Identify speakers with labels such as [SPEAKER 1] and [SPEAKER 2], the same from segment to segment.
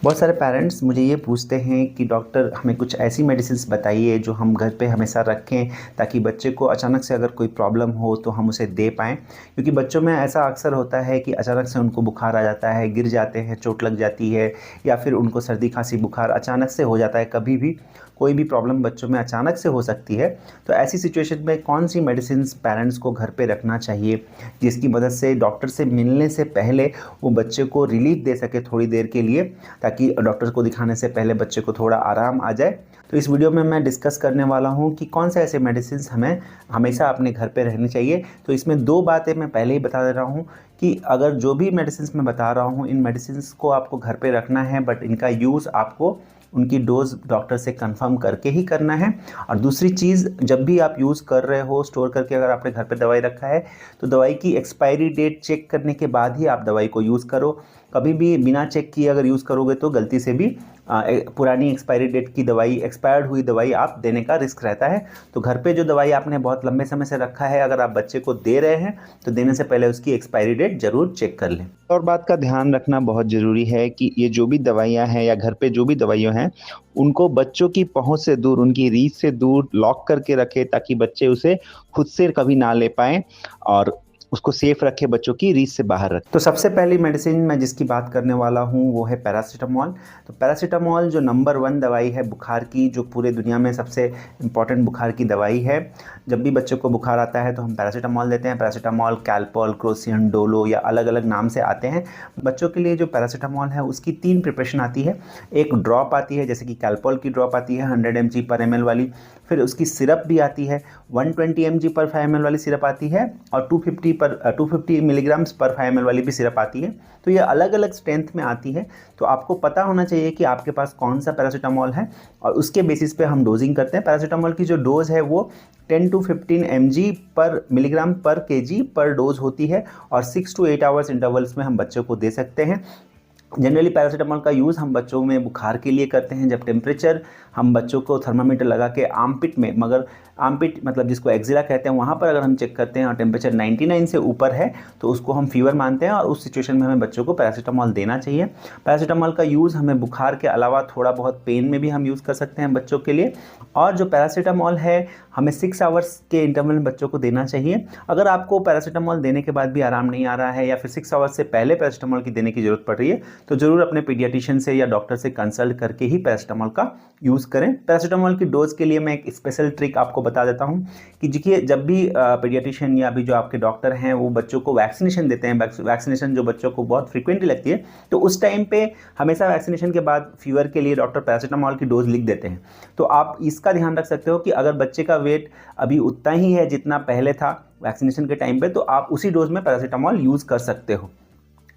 [SPEAKER 1] बहुत सारे पेरेंट्स मुझे ये पूछते हैं कि डॉक्टर हमें कुछ ऐसी मेडिसिन्स बताइए जो हम घर पे हमेशा रखें, ताकि बच्चे को अचानक से अगर कोई प्रॉब्लम हो तो हम उसे दे पाएँ। क्योंकि बच्चों में ऐसा अक्सर होता है कि अचानक से उनको बुखार आ जाता है, गिर जाते हैं, चोट लग जाती है, या फिर उनको सर्दी खांसी बुखार अचानक से हो जाता है। कभी भी कोई भी प्रॉब्लम बच्चों में अचानक से हो सकती है। तो ऐसी सिचुएशन में कौन सी मेडिसिन्स पेरेंट्स को घर पे रखना चाहिए, जिसकी मदद से डॉक्टर से मिलने से पहले वो बच्चे को रिलीफ दे सके थोड़ी देर के लिए, ताकि डॉक्टर को दिखाने से पहले बच्चे को थोड़ा आराम आ जाए। तो इस वीडियो में मैं डिस्कस करने वाला हूं कि कौन से ऐसे मेडिसिन हमें हमेशा अपने घर पे रहनी चाहिए। तो इसमें दो बातें मैं पहले ही बता दे रहा हूं कि अगर जो भी मेडिसिन मैं बता रहा हूं, इन मेडिसिन को आपको घर पे रखना है, बट इनका यूज़ आपको उनकी डोज डॉक्टर से कंफर्म करके ही करना है। और दूसरी चीज़, जब भी आप यूज़ कर रहे हो स्टोर करके, अगर आपने घर पे दवाई रखा है तो दवाई की एक्सपायरी डेट चेक करने के बाद ही आप दवाई को यूज़ करो। कभी भी बिना चेक किए अगर यूज़ करोगे तो गलती से भी पुरानी एक्सपायरी डेट की दवाई, एक्सपायर्ड हुई दवाई आप देने का रिस्क रहता है। तो घर पे जो दवाई आपने बहुत लंबे समय से रखा है, अगर आप बच्चे को दे रहे हैं तो देने से पहले उसकी एक्सपायरी डेट ज़रूर चेक कर लें। और बात का ध्यान रखना बहुत ज़रूरी है कि ये जो भी दवाइयाँ हैं या घर पे जो भी दवाइयाँ हैं, उनको बच्चों की पहुंच से दूर, उनकी रीच से दूर लॉक करके रखें, ताकि बच्चे उसे खुद से कभी ना ले पाएँ और उसको सेफ रखे, बच्चों की रीच से बाहर रखे। तो सबसे पहली मेडिसिन मैं जिसकी बात करने वाला हूँ वो है पैरासीटामॉल। तो पैरासीटामॉल जो नंबर 1 दवाई है बुखार की, जो पूरे दुनिया में सबसे इम्पॉर्टेंट बुखार की दवाई है। जब भी बच्चों को बुखार आता है तो हम पैरासीटामॉल देते हैं। पैरासीटामॉल, कैल्पॉल, क्रोसिन, डोलो या अलग अलग नाम से आते हैं। बच्चों के लिए जो पैरासीटामॉल है उसकी 3 प्रिपरेशन आती है। एक ड्रॉप आती है, जैसे कि कैल्पॉल की ड्रॉप आती है 100 mg पर ml वाली। फिर उसकी सिरप भी आती है 120 mg पर 5 ml वाली सिरप आती है, और 250 मिलीग्राम्स पर 5 ml वाली भी सिरप आती है। तो ये अलग अलग स्ट्रेंथ में आती है। तो आपको पता होना चाहिए कि आपके पास कौन सा पैरासीटामॉल है, और उसके बेसिस पे हम डोजिंग करते हैं। पैरासीटामॉल की जो डोज है वो 10 to 15 mg पर मिलीग्राम पर केजी पर डोज होती है, और 6 to 8 आवर्स इंटरवल्स में हम बच्चों को दे सकते हैं। जनरली पैरासीटामॉल का यूज़ हम बच्चों में बुखार के लिए करते हैं, जब टेम्परेचर हम बच्चों को थर्मामीटर लगा के आर्मपिट में, मगर आर्मपिट मतलब जिसको एक्जिला कहते हैं, वहाँ पर अगर हम चेक करते हैं और टेम्परेचर 99 से ऊपर है तो उसको हम फीवर मानते हैं, और उस सिचुएशन में हमें बच्चों को पैरासीटामॉल देना चाहिए। पैरासीटामॉल का यूज़ हमें बुखार के अलावा थोड़ा बहुत पेन में भी हम यूज़ कर सकते हैं बच्चों के लिए। और जो पैरासीटामॉल है हमें 6 आवर्स के इंटरवल में बच्चों को देना चाहिए। अगर आपको पैरासीटामॉल देने के बाद भी आराम नहीं आ रहा है, या फिर 6 आवर्स से पहले पैरासीटामॉल की देने की ज़रूरत पड़ रही है, तो ज़रूर अपने पीडियाट्रिशियन से या डॉक्टर से कंसल्ट करके ही पैरासीटामॉल का यूज़ करें। पैरासीटामॉल की डोज के लिए मैं एक स्पेशल ट्रिक आपको बता देता हूं कि देखिए, जब भी पीडियाट्रिशियन या अभी जो आपके डॉक्टर हैं वो बच्चों को वैक्सीनेशन देते हैं, वैक्सीनेशन जो बच्चों को बहुत फ्रीक्वेंटली लगती है, तो उस टाइम पे हमेशा वैक्सीनेशन के बाद फीवर के लिए डॉक्टर पैरासीटामॉल की डोज लिख देते हैं। तो आप इसका ध्यान रख सकते हो कि अगर बच्चे का वेट अभी उतना ही है जितना पहले था वैक्सीनेशन के टाइम पे, तो आप उसी डोज में पैरासीटामॉल यूज़ कर सकते हो,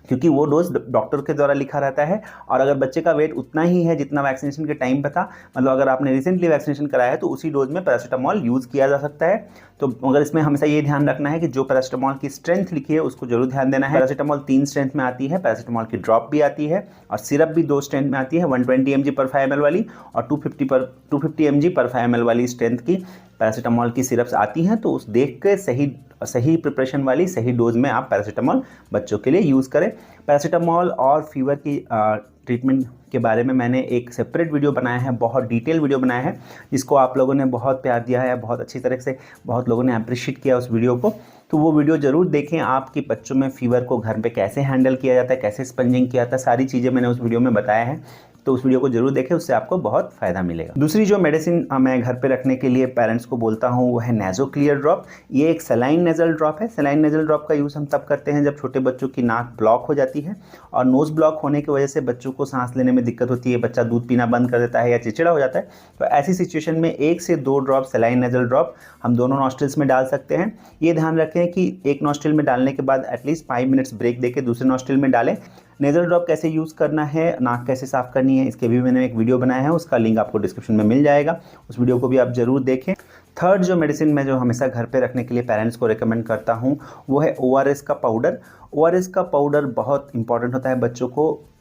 [SPEAKER 1] क्योंकि वो डोज डॉक्टर के द्वारा लिखा रहता है। और अगर बच्चे का वेट उतना ही है जितना वैक्सीनेशन के टाइम पे था, मतलब अगर आपने रिसेंटली वैक्सीनेशन कराया है, तो उसी डोज में पैरासीटामॉल यूज़ किया जा सकता है। तो मगर इसमें हमेशा ये ध्यान रखना है कि जो पैरासीटामॉल की स्ट्रेंथ लिखी है उसको जरूर ध्यान देना है। पैरासीटामॉल 3 स्ट्रेंथ में आती है, पैरासीटामॉल की ड्रॉप भी आती है, और सिरप भी 2 स्ट्रेंथ में आती है, 120 mg पर 5 ml वाली, और 250 mg पर 5 ml वाली स्ट्रेंथ की पैरासीटामॉल की सिरप्स आती हैं। तो उस देख के सही प्रिपरेशन वाली सही डोज में आप पैरासीटामॉल बच्चों के लिए यूज़ करें। पैरासीटामॉल और फीवर की ट्रीटमेंट के बारे में मैंने एक सेपरेट वीडियो बनाया है, बहुत डिटेल वीडियो बनाया है, जिसको आप लोगों ने बहुत प्यार दिया है, बहुत अच्छी तरह से बहुत लोगों ने अप्रिशिएट किया उस वीडियो को। तो वो वीडियो ज़रूर देखें। आपके बच्चों में फ़ीवर को घर पे कैसे हैंडल किया जाता है, कैसे स्पंजिंग किया जाता है, सारी चीज़ें मैंने उस वीडियो में बताया है। तो उस वीडियो को जरूर देखें, उससे आपको बहुत फ़ायदा मिलेगा। दूसरी जो मेडिसिन मैं घर पे रखने के लिए पेरेंट्स को बोलता हूँ वो है नेज़ो क्लियर ड्रॉप। ये एक सलाइन नेज़ल ड्रॉप है। सलाइन नेज़ल ड्रॉप का यूज़ हम तब करते हैं जब छोटे बच्चों की नाक ब्लॉक हो जाती है, और नोज़ ब्लॉक होने की वजह से बच्चों को सांस लेने में दिक्कत होती है, बच्चा दूध पीना बंद कर देता है या चिड़चिड़ा हो जाता है। तो ऐसी सिचुएशन में 1 से 2 ड्रॉप सलाइन नेज़ल ड्रॉप हम दोनों नॉस्ट्रिल्स में डाल सकते हैं। ये ध्यान रखें कि एक नॉस्ट्रिल में डालने के बाद एटलीस्ट 5 मिनट्स ब्रेक देके दूसरे नॉस्ट्रिल में डालें। नेज़ल ड्रॉप कैसे यूज़ करना है, नाक कैसे साफ़ करनी है, इसके भी मैंने एक वीडियो बनाया है, उसका लिंक आपको डिस्क्रिप्शन में मिल जाएगा। उस वीडियो को भी आप ज़रूर देखें। थर्ड जो मेडिसिन मैं जो हमेशा घर पे रखने के लिए पेरेंट्स को रिकमेंड करता हूँ वो है ORS का पाउडर। ORS का पाउडर बहुत इंपॉर्टेंट होता है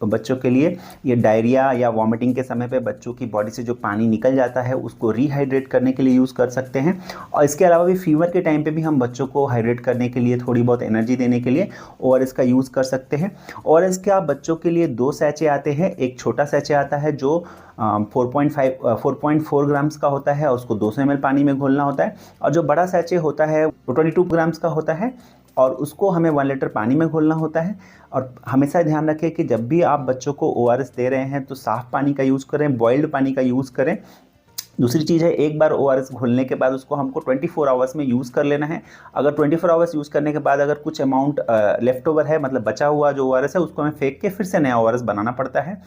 [SPEAKER 1] बच्चों के लिए। ये डायरिया या वॉमिटिंग के समय पे बच्चों की बॉडी से जो पानी निकल जाता है उसको रिहाइड्रेट करने के लिए यूज़ कर सकते हैं। और इसके अलावा भी फीवर के टाइम पे भी हम बच्चों को हाइड्रेट करने के लिए, थोड़ी बहुत एनर्जी देने के लिए ORS का यूज़ कर सकते हैं। ORS का बच्चों के लिए 2 सैचे आते हैं। एक छोटा सैचे आता है जो 4.4 ग्राम्स का होता है और उसको 200 ml पानी में घोलना होता है। और जो बड़ा सैचे होता है वो 22 ग्राम्स का होता है और उसको हमें 1 लीटर पानी में घोलना होता है। और हमेशा ध्यान रखें कि जब भी आप बच्चों को ORS दे रहे हैं तो साफ़ पानी का यूज़ करें, बॉइल्ड पानी का यूज़ करें। दूसरी चीज़ है, एक बार ORS घोलने के बाद उसको हमको 24 आवर्स में यूज़ कर लेना है। अगर 24 आवर्स यूज़ करने के बाद अगर कुछ अमाउंट लेफ्ट ओवर है, मतलब बचा हुआ जो ORS है, उसको हमें फेंक के फिर से नया ORS बनाना पड़ता है।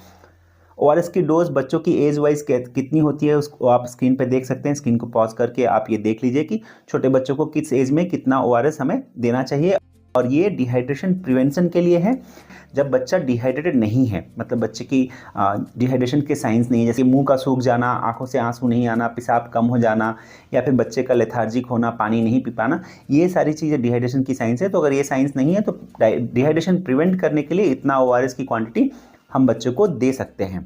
[SPEAKER 1] ORS की डोज बच्चों की एज वाइज कितनी होती है उसको आप स्क्रीन पे देख सकते हैं। स्क्रीन को पॉज करके आप ये देख लीजिए कि छोटे बच्चों को किस एज में कितना ORS हमें देना चाहिए। और ये डिहाइड्रेशन प्रिवेंशन के लिए है। जब बच्चा डिहाइड्रेटेड नहीं है, मतलब बच्चे की डिहाइड्रेशन के साइंस नहीं है, जैसे मुंह का सूख जाना, आंखों से आंसू नहीं आना, पेशाब कम हो जाना, या फिर बच्चे का लेथार्जिक होना, पानी नहीं पी पाना, ये सारी चीज़ें डिहाइड्रेशन की साइंस है। तो अगर ये साइंस नहीं है तो डिहाइड्रेशन प्रिवेंट करने के लिए इतना ORS की क्वांटिटी हम बच्चों को दे सकते हैं।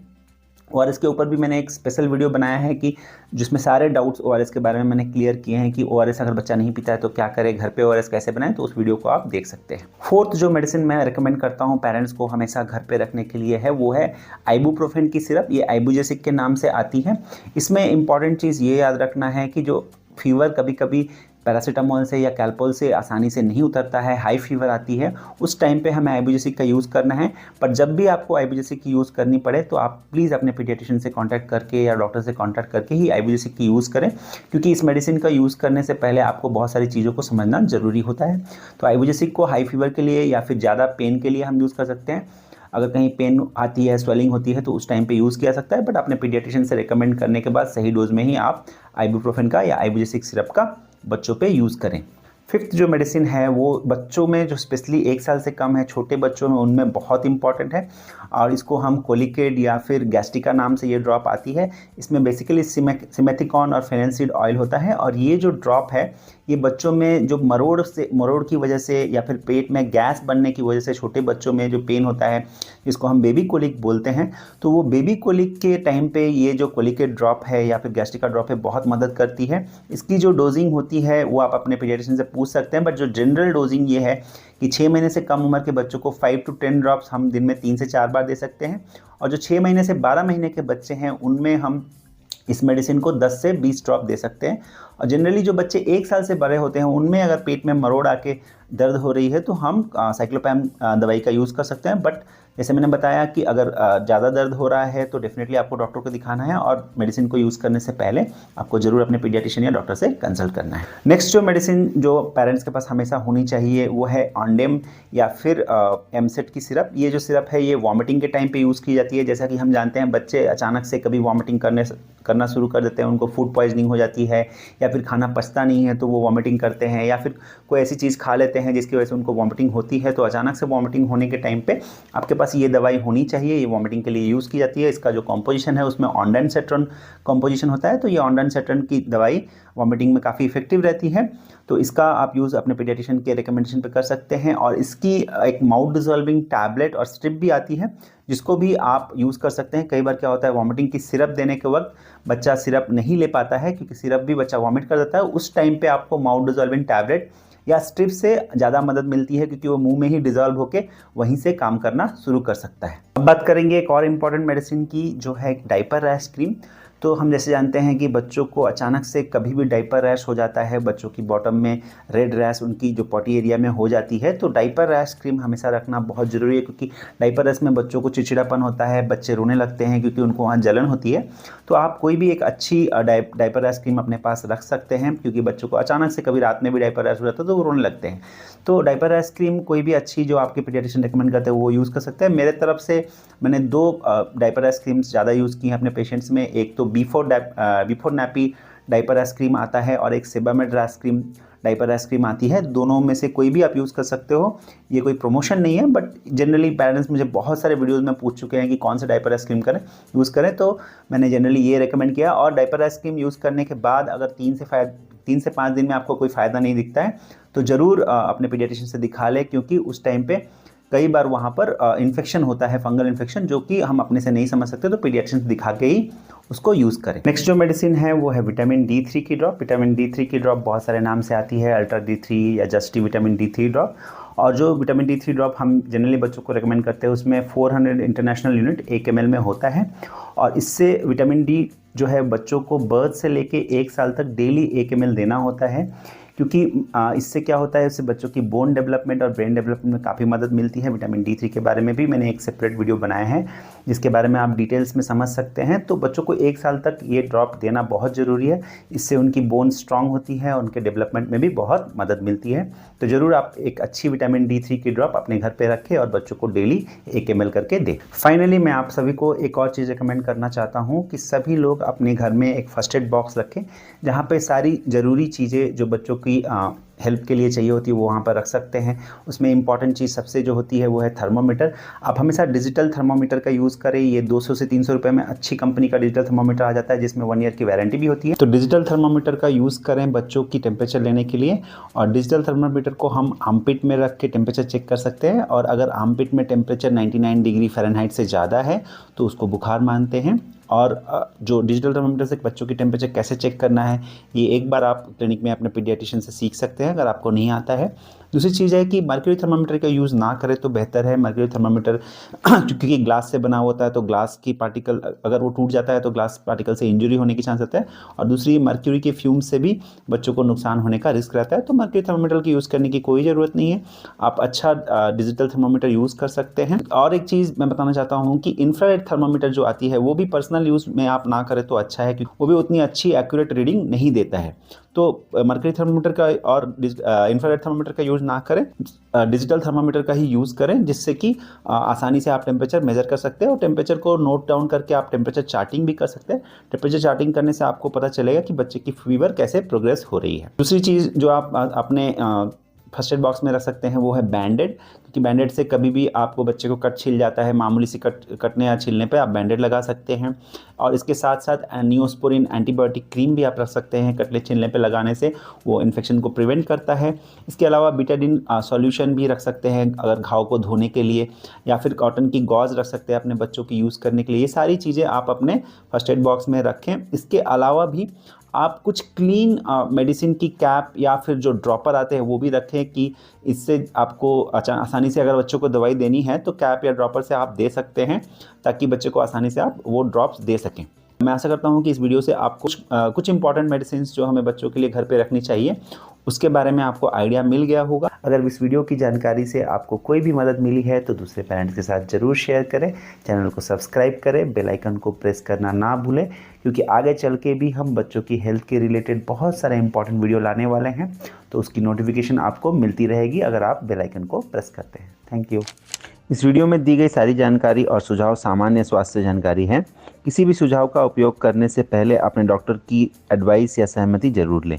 [SPEAKER 1] ORS के ऊपर भी मैंने एक स्पेशल वीडियो बनाया है कि जिसमें सारे डाउट्स ORS के बारे में मैंने क्लियर किए हैं कि ORS अगर बच्चा नहीं पीता है तो क्या करे, घर पे ORS कैसे बनाएं, तो उस वीडियो को आप देख सकते हैं। फोर्थ जो मेडिसिन मैं रिकमेंड करता हूं पेरेंट्स को हमेशा घर पे रखने के लिए है वो है आइबुप्रोफेन की सिरप। ये आइबुजेसिक के नाम से आती है। इसमें इंपॉर्टेंट चीज़ ये याद रखना है कि जो फीवर कभी कभी पैरासीटामोल से या कैल्पोल से आसानी से नहीं उतरता है, हाई फीवर आती है, उस टाइम पे हमें आइबुजेसिक का यूज़ करना है। पर जब भी आपको आइबुजेसिक की यूज़ करनी पड़े तो आप प्लीज़ अपने पीडियाट्रिशियन से कांटेक्ट करके या डॉक्टर से कांटेक्ट करके ही आइबुजेसिक की यूज़ करें, क्योंकि इस मेडिसिन का यूज़ करने से पहले आपको बहुत सारी चीज़ों को समझना ज़रूरी होता है। तो आइबुजेसिक को हाई फीवर के लिए या फिर ज़्यादा पेन के लिए हम यूज़ कर सकते हैं। अगर कहीं पेन आती है, स्वेलिंग होती है, तो उस टाइम पे यूज़ किया सकता है, बट अपने पीडियाट्रिशियन से रिकमेंड करने के बाद सही डोज में ही आप आइबुप्रोफेन का या आइबुजेसिक सिरप का बच्चों पे यूज़ करें। फिफ्थ जो मेडिसिन है वो बच्चों में जो स्पेशली 1 साल से कम है, छोटे बच्चों में, उनमें बहुत इंपॉर्टेंट है और इसको हम कोलिकेड या फिर गैस्टिका नाम से ये ड्रॉप आती है। इसमें बेसिकली सिमेथिकॉन और फेनेंसिड ऑयल होता है और ये जो ड्रॉप है ये बच्चों में जो मरोड़ की वजह से या फिर पेट में गैस बनने की वजह से छोटे बच्चों में जो पेन होता है, जिसको हम बेबी कोलिक बोलते हैं, तो वो बेबी कोलिक के टाइम पे ये जो कोलिकेड ड्रॉप है या फिर गैस्ट्रिका ड्रॉप है बहुत मदद करती है। इसकी जो डोजिंग होती है वो आप अपने पीडियाट्रिशियन से पूछ सकते हैं, बट जो जनरल डोजिंग ये है कि 6 महीने से कम उम्र के बच्चों को 5 to 10 ड्रॉप्स हम दिन में 3 से 4 बार दे सकते हैं। और जो 6 महीने से 12 महीने के बच्चे हैं उनमें हम इस मेडिसिन को 10 से 20 ड्रॉप दे सकते हैं। और जनरली जो बच्चे 1 साल से बड़े होते हैं उनमें अगर पेट में मरोड़ आके दर्द हो रही है तो हम साइक्लोपैम दवाई का यूज़ कर सकते हैं। बट जैसे मैंने बताया कि अगर ज़्यादा दर्द हो रहा है तो डेफिनेटली आपको डॉक्टर को दिखाना है और मेडिसिन को यूज़ करने से पहले आपको ज़रूर अपने पीडियाट्रिशियन या डॉक्टर से कंसल्ट करना है। नेक्स्ट जो मेडिसिन जो पेरेंट्स के पास हमेशा होनी चाहिए वो है ऑन्डेम या फिर एमसेट की सिरप। ये जो सिरप है ये वॉमिटिंग के टाइम पे यूज़ की जाती है। जैसा कि हम जानते हैं बच्चे अचानक से कभी वॉमिटिंग करना शुरू कर देते हैं, उनको फूड पॉइजनिंग हो जाती है या फिर खाना पचता नहीं है तो वो वॉमिटिंग करते हैं, या फिर कोई ऐसी चीज़ खा लेते हैं जिसकी वजह से उनको वॉमिटिंग होती है। तो अचानक से वॉमिटिंग होने के टाइम पे आपके पास ये दवाई होनी चाहिए। ये वॉमिटिंग के लिए यूज़ की जाती है। इसका जो कॉम्पोजिशन है उसमें ऑन्डानसेट्रॉन कॉम्पोजिशन होता है, तो ये ऑन्डानसेट्रॉन की दवाई वॉमिटिंग में काफ़ी इफेक्टिव रहती है। तो इसका आप यूज़ अपने पीडियाट्रिशियन के रिकमेंडेशन पे कर सकते हैं। और इसकी एक माउथ डिजॉल्विंग टैबलेट और स्ट्रिप भी आती है जिसको भी आप यूज़ कर सकते हैं। कई बार क्या होता है वॉमिटिंग की सिरप देने के वक्त बच्चा सिरप नहीं ले पाता है क्योंकि सिरप भी बच्चा वॉमिट कर देता है। उस टाइम पे आपको माउथ डिजॉल्विंग टैबलेट या स्ट्रिप से ज़्यादा मदद मिलती है क्योंकि वो मुंह में ही डिजॉल्व होकर वहीं से काम करना शुरू कर सकता है। अब बात करेंगे एक और इम्पॉर्टेंट मेडिसिन की जो है डायपर रैश क्रीम। तो हम जैसे जानते हैं कि बच्चों को अचानक से कभी भी डायपर रैश हो जाता है, बच्चों की बॉटम में रेड रैश उनकी जो पॉटी एरिया में हो जाती है, तो डायपर रैश क्रीम हमेशा रखना बहुत ज़रूरी है क्योंकि डायपर रैश में बच्चों को चिड़चिड़ापन होता है, बच्चे रोने लगते हैं क्योंकि उनको वहाँ जलन होती है। तो आप कोई भी एक अच्छी डायपर रैश क्रीम अपने पास रख सकते हैं क्योंकि बच्चों को अचानक से कभी रात में भी डायपर रैश हो जाता है तो वो रोने लगते हैं। तो डायपर रैश क्रीम कोई भी अच्छी जो आपके पीडियाट्रिशियन रिकमेंड करते हैं वो यूज़ कर सकते हैं। मेरे तरफ से मैंने 2 डायपर रैश क्रीम्स ज़्यादा यूज़ की हैं अपने पेशेंट्स में। एक तो बिफोर नैपी डायपर आइसक्रीम आता है और एक सेबामेड आइसक्रीम डायपर आइसक्रीम आती है। दोनों में से कोई भी आप यूज़ कर सकते हो। ये कोई प्रमोशन नहीं है, बट जनरली पेरेंट्स मुझे बहुत सारे वीडियोस में पूछ चुके हैं कि कौन सा डायपर आइसक्रीम यूज़ करें, तो मैंने जनरली ये रेकमेंड किया। और डायपर आइसक्रीम यूज़ करने के बाद अगर 3 से 5 दिन में आपको कोई फ़ायदा नहीं दिखता है तो ज़रूर अपने पीडियाट्रिशियन से दिखा लें, क्योंकि उस टाइम पे कई बार वहाँ पर इन्फेक्शन होता है, फंगल इन्फेक्शन, जो कि हम अपने से नहीं समझ सकते, तो पीडियाट्रिशियन से दिखा के ही उसको यूज़ करें। नेक्स्ट जो मेडिसिन है वो है विटामिन D3 की ड्रॉप। विटामिन D3 की ड्रॉप बहुत सारे नाम से आती है, अल्ट्रा D3 या जस्टी विटामिन D3 ड्रॉप। और जो विटामिन D3 ड्रॉप हम जनरली बच्चों को रेकमेंड करते हैं उसमें 400 इंटरनेशनल यूनिट 1 ml में होता है। और इससे विटामिन डी जो है बच्चों को बर्थ से लेके 1 साल तक डेली 1 ml देना होता है, क्योंकि इससे क्या होता है, इससे बच्चों की बोन डेवलपमेंट और ब्रेन डेवलपमेंट में काफ़ी मदद मिलती है। विटामिन D3 के बारे में भी मैंने एक सेपरेट वीडियो बनाया है जिसके बारे में आप डिटेल्स में समझ सकते हैं। तो बच्चों को 1 साल तक ये ड्रॉप देना बहुत ज़रूरी है। इससे उनकी बोन स्ट्रांग होती है और उनके डेवलपमेंट में भी बहुत मदद मिलती है। तो ज़रूर आप एक अच्छी विटामिन D3 की ड्रॉप अपने घर पर रखें और बच्चों को डेली 1 ml करके दें। फाइनली मैं आप सभी को एक और चीज़ रिकमेंड करना चाहता हूँ कि सभी लोग अपने घर में एक फर्स्ट एड बॉक्स रखें, जहाँ पे सारी ज़रूरी चीज़ें जो बच्चों की हेल्प के लिए चाहिए होती है वो वहाँ पर रख सकते हैं। उसमें इंपॉर्टेंट चीज़ सबसे जो होती है वो है थर्मोमीटर। आप हमेशा डिजिटल थर्मोमीटर का यूज़ करें। ये 200 से 300 रुपये में अच्छी कंपनी का डिजिटल थर्मोमीटर आ जाता है जिसमें 1 ईयर की वारंटी भी होती है। तो डिजिटल थर्मोमीटर का यूज़ करें बच्चों की टेम्परेचर लेने के लिए। और डिजिटल थर्मोमीटर को हम आर्मपिट में रख के टेम्परेचर चेक कर सकते हैं, और अगर आर्मपिट में टेम्परेचर 99 डिग्री फ़ारेनहाइट से ज़्यादा है तो उसको बुखार मानते हैं। और जो डिजिटल थर्मोमीटर से बच्चों की टेम्परेचर कैसे चेक करना है ये एक बार आप क्लिनिक में अपने पीडियाट्रिशियन से सीख सकते हैं अगर आपको नहीं आता है। दूसरी चीज़ है कि मर्क्यूरी थर्मामीटर का यूज़ ना करें तो बेहतर है। मर्क्यूरी थर्मामीटर क्योंकि ग्लास से बना होता है तो ग्लास की पार्टिकल अगर वो टूट जाता है तो ग्लास पार्टिकल से इंजरी होने की चांस रहता है। और दूसरी मर्क्यूरी के फ्यूम से भी बच्चों को नुकसान होने का रिस्क रहता है। तो मर्क्यूरी थर्मामीटर की यूज़ करने की कोई ज़रूरत नहीं है। आप अच्छा डिजिटल थर्मामीटर यूज़ कर सकते हैं। और एक चीज़ मैं बताना चाहता हूँ कि इंफ्रारेड थर्मामीटर जो आती है वो भी पर्सनल यूज़ में आप ना करें तो अच्छा है, क्योंकि वो भी उतनी अच्छी एक्यूरेट रीडिंग नहीं देता है। तो मर्क्यूरी थर्मामीटर का और इंफ्रारेड थर्मामीटर का यूज़ ना करें, डिजिटल थर्मामीटर का ही यूज़ करें, जिससे कि आसानी से आप टेम्परेचर मेज़र कर सकते हैं और टेम्परेचर को नोट डाउन करके आप टेम्परेचर चार्टिंग भी कर सकते हैं। टेम्परेचर चार्टिंग करने से आपको पता चलेगा कि बच्चे की फीवर कैसे प्रोग्रेस हो रही है। दूसरी चीज़ जो आप अपने फर्स्ट एड बॉक्स में रख सकते हैं वो है बैंडेड, क्योंकि बैंडेड से कभी भी आपको बच्चे को कट छिल जाता है, मामूली सी कटने या छिलने पे आप बैंडेड लगा सकते हैं। और इसके साथ साथ नियोस्पोरिन एंटीबायोटिक क्रीम भी आप रख सकते हैं, कटने छिलने पे लगाने से वो इन्फेक्शन को प्रिवेंट करता है। इसके अलावा बीटाडिन सॉल्यूशन भी रख सकते हैं अगर घाव को धोने के लिए, या फिर कॉटन की गॉज रख सकते हैं अपने बच्चों की यूज़ करने के लिए। ये सारी चीज़ें आप अपने फर्स्ट एड बॉक्स में रखें। इसके अलावा भी आप कुछ क्लीन मेडिसिन की कैप या फिर जो ड्रॉपर आते हैं वो भी रखें, कि इससे आपको आसानी से अगर बच्चों को दवाई देनी है तो कैप या ड्रॉपर से आप दे सकते हैं, ताकि बच्चे को आसानी से आप वो ड्रॉप्स दे सकें। मैं आशा करता हूँ कि इस वीडियो से आपको कुछ इंपॉर्टेंट मेडिसिन जो हमें बच्चों के लिए घर पे रखनी चाहिए उसके बारे में आपको आइडिया मिल गया होगा। अगर इस वीडियो की जानकारी से आपको कोई भी मदद मिली है तो दूसरे पेरेंट्स के साथ ज़रूर शेयर करें, चैनल को सब्सक्राइब करें, बेल आइकन को प्रेस करना ना भूलें, क्योंकि आगे चल के भी हम बच्चों की हेल्थ के रिलेटेड बहुत सारे इंपॉर्टेंट वीडियो लाने वाले हैं, तो उसकी नोटिफिकेशन आपको मिलती रहेगी अगर आप बेल आइकन को प्रेस करते हैं। Thank you. इस वीडियो में दी गई सारी जानकारी और सुझाव सामान्य स्वास्थ्य जानकारी है। किसी भी सुझाव का उपयोग करने से पहले अपने डॉक्टर की एडवाइस या सहमति जरूर लें।